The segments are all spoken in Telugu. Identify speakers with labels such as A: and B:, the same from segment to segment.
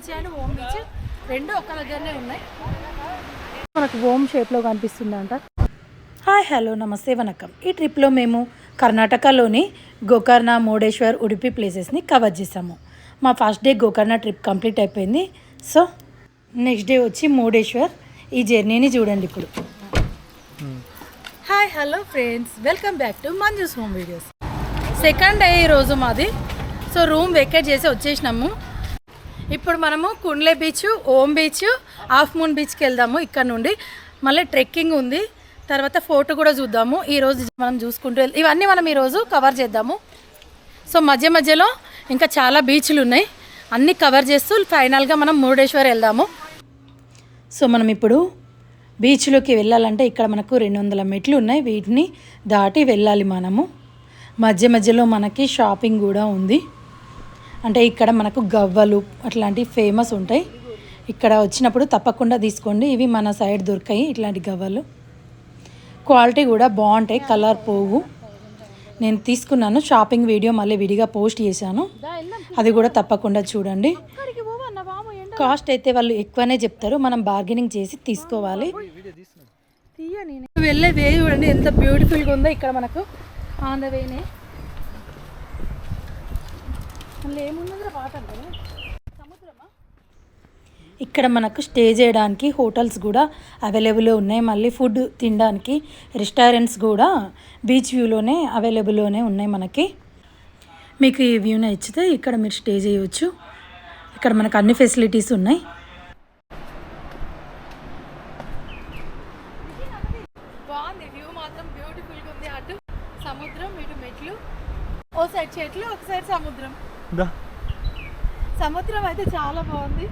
A: బీచ్ అండ్ ఓమ్ బీచ్ రెండు ఒక్క దగ్గరనే ఉన్నాయి. మనకు ఓమ్ షేప్లో కనిపిస్తుందంట. హాయ్ హలో నమస్తే వనకం. ఈ ట్రిప్లో మేము కర్ణాటకలోని గోకర్ణ, మురుడేశ్వర్, ఉడిపి ప్లేసెస్ని కవర్ చేసాము. మా first day Gokarna trip complete అయిపోయింది. సో నెక్స్ట్ డే వచ్చి మురుడేశ్వర్. ఈ జర్నీని చూడండి ఇప్పుడు. Hi hello friends, welcome back to Manju's home videos. Second day ఈరోజు మాది. సో రూమ్ వెకేట్ చేసి వచ్చేసినాము. ఇప్పుడు మనము Kudle beach, Om beach, half moon బీచ్కి వెళ్దాము. ఇక్కడ నుండి మళ్ళీ ట్రెక్కింగ్ ఉంది, తర్వాత ఫోటో కూడా చూద్దాము. ఈరోజు మనం చూసుకుంటూ ఇవన్నీ మనం ఈరోజు కవర్ చేద్దాము. సో మధ్య మధ్యలో ఇంకా చాలా బీచ్లు ఉన్నాయి, అన్నీ కవర్ చేస్తూ ఫైనల్గా మనం మురుడేశ్వర్ వెళ్దాము. సో మనం ఇప్పుడు బీచ్లోకి వెళ్ళాలంటే ఇక్కడ మనకు 200 మెట్లు ఉన్నాయి, వీటిని దాటి వెళ్ళాలి మనము. మధ్య మధ్యలో మనకి షాపింగ్ కూడా ఉంది. అంటే ఇక్కడ మనకు గవ్వలు అట్లాంటివి ఫేమస్ ఉంటాయి. ఇక్కడ వచ్చినప్పుడు తప్పకుండా తీసుకోండి. ఇవి మన సైడ్ దొరికాయి ఇట్లాంటి గవ్వలు. క్వాలిటీ కూడా బాగుంటాయి, కలర్ పోవు. నేను తీసుకున్నాను. షాపింగ్ వీడియో మళ్ళీ విడిగా పోస్ట్ చేశాను, అది కూడా తప్పకుండా చూడండి. కాస్ట్ అయితే వాళ్ళు ఎక్కువనే చెప్తారు, మనం బార్గెనింగ్ చేసి తీసుకోవాలి. వెళ్ళే వే చూడండి ఎంత బ్యూటిఫుల్గా ఉందో. ఇక్కడ మనకు ఆన్ ద వేనే ఇక్కడ మనకు స్టే చేయడానికి హోటల్స్ కూడా అవైలబుల్లో ఉన్నాయి. మళ్ళీ ఫుడ్ తినడానికి రెస్టారెంట్స్ కూడా బీచ్ వ్యూలోనే అవైలబుల్లోనే ఉన్నాయి మనకి. మీకు ఈ వ్యూ నచ్చితే ఇక్కడ మీరు స్టే చేయవచ్చు. ఇక్కడ మనకు అన్ని ఫెసిలిటీస్ ఉన్నాయి. బాగుంది వ్యూ మాత్రం, బ్యూటిఫుల్గా ఉంది. అటు సముద్రం, ఇటు మెట్లు, ఓ సైడ్ చెట్లు, ఒక సైడ్ సముద్రం. సముద్రం అయితే చాలా బాగుంది.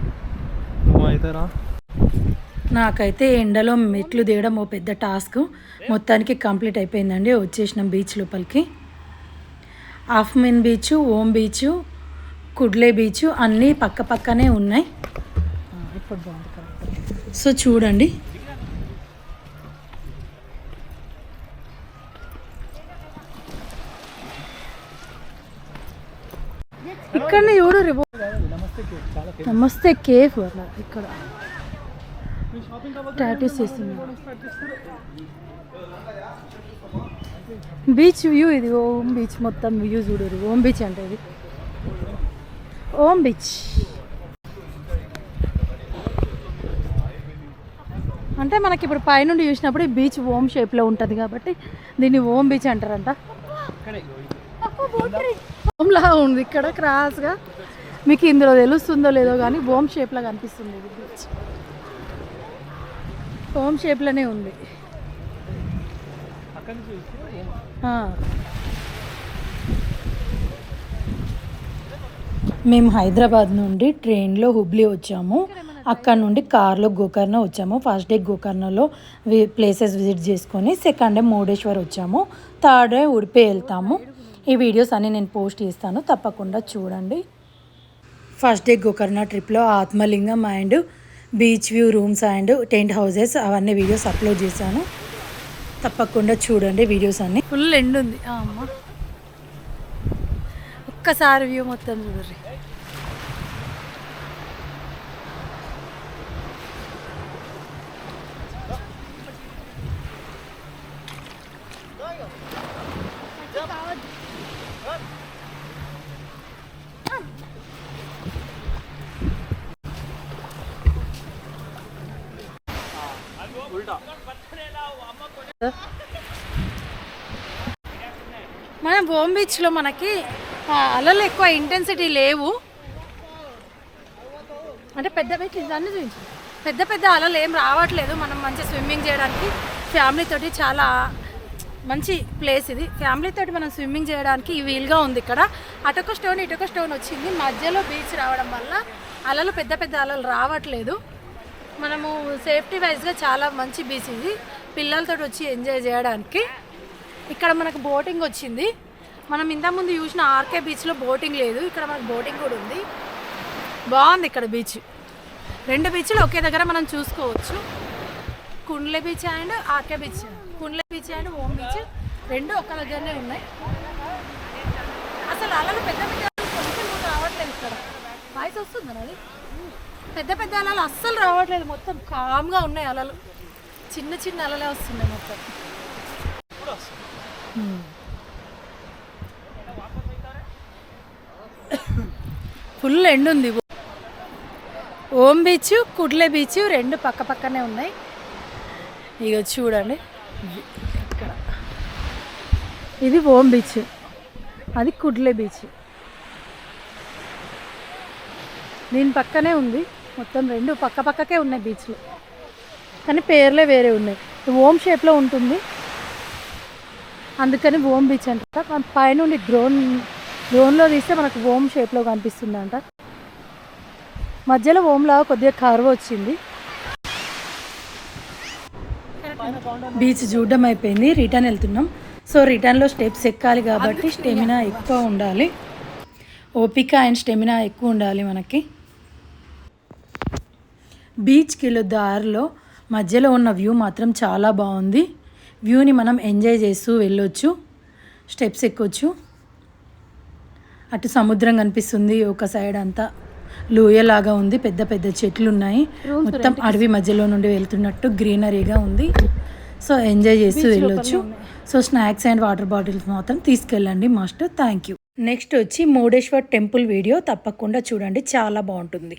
A: నాకైతే ఎండలో మెట్లు దిగడం ఓ పెద్ద టాస్క్. మొత్తానికి కంప్లీట్ అయిపోయిందండి. వచ్చేసినాం బీచ్ లోపలికి. Half moon beach, Om beach, Kudle beach అన్నీ పక్క పక్కనే ఉన్నాయి. ఇప్పుడు బాగుంది. సో చూడండి, ఇక్కడ చూడు రేపు నమస్తే కేఫ్ అట్లా ఇక్కడ టాటూస్ చేస్తున్నారు. బీచ్ వ్యూ ఇది. ఓమ్ బీచ్ మొత్తం వ్యూ చూడరు. ఓమ్ బీచ్ అంటే ఇది ఓమ్ బీచ్. అంటే మనకి ఇప్పుడు పైనుండి చూసినప్పుడు ఈ బీచ్ ఓమ్ షేప్లో ఉంటుంది కాబట్టి దీన్ని ఓమ్ బీచ్ అంటారంట. ఓమ్లా ఉంది ఇక్కడ క్రాస్గా. మీకు ఇందులో తెలుస్తుందో లేదో కానీ ఓమ్ షేప్లో కనిపిస్తుంది ఇది బీచ్. ఓమ్ షేప్లోనే ఉంది. మేము హైదరాబాద్ నుండి ట్రైన్లో హుబ్లీ వచ్చాము. అక్కడ నుండి కార్లో గోకర్ణ వచ్చాము. ఫస్ట్ డే గోకర్ణలో ప్లేసెస్ విజిట్ చేసుకొని సెకండ్ డే మురుడేశ్వర్ వచ్చాము. థర్డ్ డే ఉడిపి వెళ్తాము. ఈ వీడియోస్ అన్నీ నేను పోస్ట్ చేస్తాను, తప్పకుండా చూడండి. ఫస్ట్ డే గోకర్ణ ట్రిప్లో Atmalingam and beach view rooms and tent houses అవన్నీ వీడియోస్ అప్లోడ్ చేశాను, తప్పకుండా చూడండి వీడియోస్ అన్నీ. ఫుల్ ఎండ్ ఉంది అమ్మ, ఒక్కసారి వ్యూ మొత్తం చూడండి. మనం ఓమ్ బీచ్లో మనకి అలలు ఎక్కువ ఇంటెన్సిటీ లేవు. అంటే పెద్ద బీచ్ ఇవన్నీ చూపించు, పెద్ద పెద్ద అలలు ఏం రావట్లేదు. మనం మంచి స్విమ్మింగ్ చేయడానికి ఫ్యామిలీతోటి చాలా మంచి ప్లేస్ ఇది. ఫ్యామిలీతోటి మనం స్విమ్మింగ్ చేయడానికి వీలుగా ఉంది. ఇక్కడ అటొక స్టోన్ ఇటొక స్టోన్ వచ్చింది. మధ్యలో బీచ్ రావడం వల్ల అలలు పెద్ద పెద్ద అలలు రావట్లేదు. మనము సేఫ్టీ వైజ్గా చాలా మంచి బీచ్ ఇది, పిల్లలతో వచ్చి ఎంజాయ్ చేయడానికి. ఇక్కడ మనకు బోటింగ్ వచ్చింది. మనం ఇంతకుముందు చూసిన ఆర్కే బీచ్లో బోటింగ్ లేదు, ఇక్కడ మనకు బోటింగ్ కూడా ఉంది. బాగుంది ఇక్కడ బీచ్. రెండు బీచ్లు ఒకే దగ్గర మనం చూసుకోవచ్చు. కుండ్లే బీచ్ అండ్ ఆర్కే beach, Kudle beach and Om beach రెండు ఒక్క దగ్గరనే ఉన్నాయి. అసలు అలలు పెద్ద పెద్ద రావట్లేదు. ఇక్కడ వాయిస్ వస్తుందా అది? పెద్ద పెద్ద అలలు అస్సలు రావట్లేదు, మొత్తం కామ్గా ఉన్నాయి అలలు, చిన్న చిన్న అలలే వస్తున్నాయి మొత్తం. ఫుల్ ఎండ్ ఉంది. ఓం బీచ్, కుడ్లే బీచ్ రెండు పక్క పక్కనే ఉన్నాయి. ఇక చూడండి, ఇక్కడ ఇది ఓం బీచ్, అది కుడ్లే బీచ్. దీని పక్కనే ఉంది, మొత్తం రెండు పక్క పక్కకే ఉన్నాయి బీచ్లు, కానీ పేర్లే వేరే ఉన్నాయి. ఓం షేప్లో ఉంటుంది, అందుకని ఓం బీచ్ అంట. పైనుండి డ్రోన్లో తీస్తే మనకు ఓం షేప్లో కనిపిస్తుంది అంట. మధ్యలో ఓంలాగా కొద్దిగా కర్వ్ వచ్చింది. బీచ్ చూడడం అయిపోయింది, రిటర్న్ వెళ్తున్నాం. సో రిటర్న్లో స్టెప్స్ ఎక్కాలి కాబట్టి స్టెమినా ఎక్కువ ఉండాలి, ఓపిక అండ్ స్టెమినా ఎక్కువ ఉండాలి మనకి. బీచ్కి వెళ్ళే దారిలో మధ్యలో ఉన్న వ్యూ మాత్రం చాలా బాగుంది. వ్యూని మనం ఎంజాయ్ చేస్తూ వెళ్ళొచ్చు, స్టెప్స్ ఎక్కొచ్చు. అటు సముద్రం కనిపిస్తుంది, ఒక సైడ్ అంతా లోయలాగా ఉంది, పెద్ద పెద్ద చెట్లు ఉన్నాయి, మొత్తం అడవి మధ్యలో నుండి వెళ్తున్నట్టు గ్రీనరీగా ఉంది. సో ఎంజాయ్ చేస్తూ వెళ్ళొచ్చు. So snacks and water bottles మాత్రం తీసుకెళ్ళండి మస్ట్. Thank you. నెక్స్ట్ వచ్చి మురుడేశ్వర్ టెంపుల్ వీడియో తప్పకుండా చూడండి, చాలా బాగుంటుంది.